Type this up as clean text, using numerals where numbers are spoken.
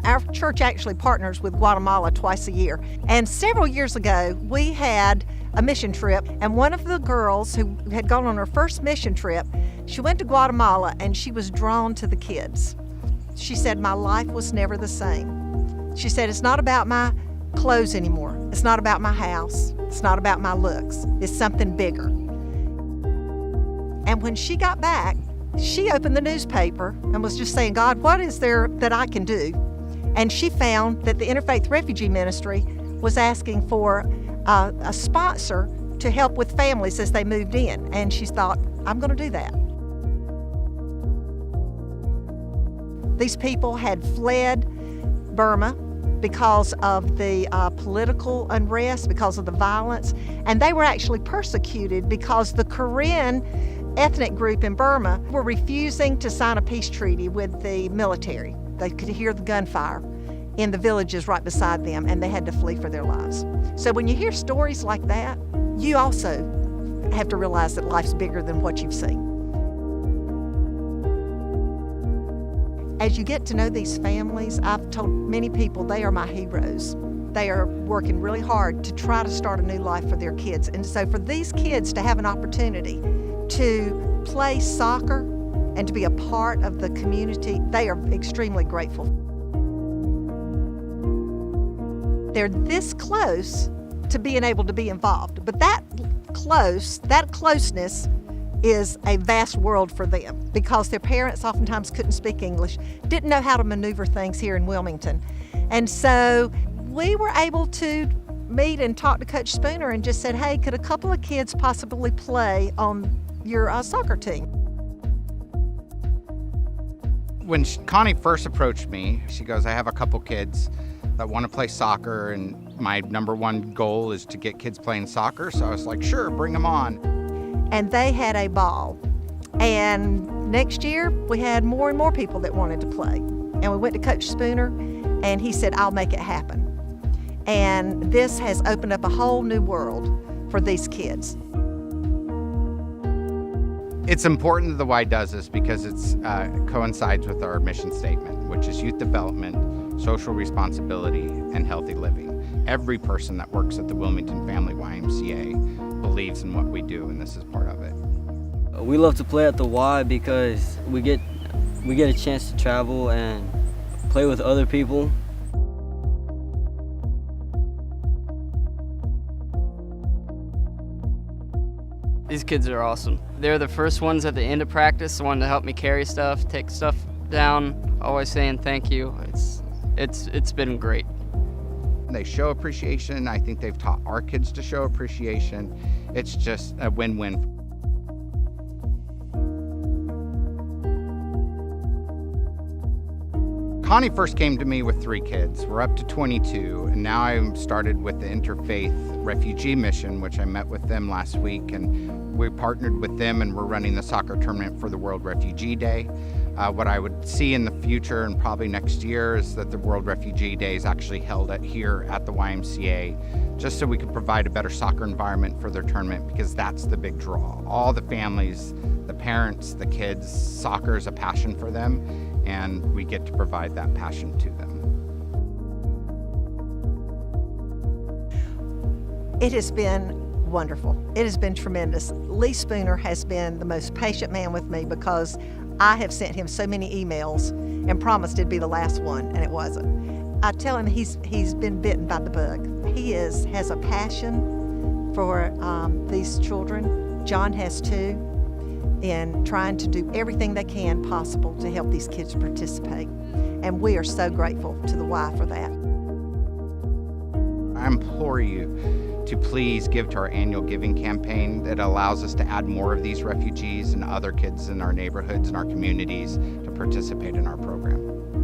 Our church actually partners with Guatemala twice a year. And several years ago, we had a mission trip, and one of the girls who had gone on her first mission trip, she went to Guatemala and she was drawn to the kids. She said, my life was never the same. She said, it's not about my clothes anymore. It's not about my house. It's not about my looks. It's something bigger. And when she got back, she opened the newspaper and was just saying, God, what is there that I can do? And she found that the Interfaith Refugee Ministry was asking for a sponsor to help with families as they moved in. And she thought, I'm going to do that. These people had fled Burma because of the political unrest, because of the violence, and they were actually persecuted because the Korean ethnic group in Burma were refusing to sign a peace treaty with the military. They could hear the gunfire in the villages right beside them, and they had to flee for their lives. So when you hear stories like that, you also have to realize that life's bigger than what you've seen. As you get to know these families, I've told many people they are my heroes. They are working really hard to try to start a new life for their kids. And so for these kids to have an opportunity to play soccer and to be a part of the community, they are extremely grateful. They're this close to being able to be involved, but that closeness is a vast world for them because their parents oftentimes couldn't speak English, didn't know how to maneuver things here in Wilmington. And so we were able to meet and talk to Coach Spooner and just said, hey, could a couple of kids possibly play on your soccer team? When Connie first approached me, she goes, I have a couple kids that want to play soccer, and my number one goal is to get kids playing soccer. So I was like, sure, bring them on. And they had a ball. And next year, we had more and more people that wanted to play. And we went to Coach Spooner, and he said, I'll make it happen. And this has opened up a whole new world for these kids. It's important that the Y does this because it coincides with our mission statement, which is youth development, social responsibility, and healthy living. Every person that works at the Wilmington Family YMCA believes in what we do, and this is part of it. We love to play at the Y because we get a chance to travel and play with other people. These kids are awesome. They're the first ones at the end of practice, the one to help me carry stuff, take stuff down, always saying thank you. It's been great. They show appreciation. I think they've taught our kids to show appreciation. It's just a win-win. Connie first came to me with 3 kids. We're up to 22, and now I'm started with the Interfaith Refugee Mission, which I met with them last week, and we partnered with them, and we're running the soccer tournament for the World Refugee Day. What I would see in the future and probably next year is that the World Refugee Day is actually held here at the YMCA, just so we can provide a better soccer environment for their tournament, because that's the big draw. All the families, the parents, the kids, soccer is a passion for them, and we get to provide that passion to them. It has been wonderful. It has been tremendous. Lee Spooner has been the most patient man with me because I have sent him so many emails and promised it'd be the last one, and it wasn't. I tell him he's been bitten by the bug. He has a passion for these children. John has too, in trying to do everything they can possible to help these kids participate. And we are so grateful to the Y for that. I implore you to please give to our annual giving campaign that allows us to add more of these refugees and other kids in our neighborhoods and our communities to participate in our program.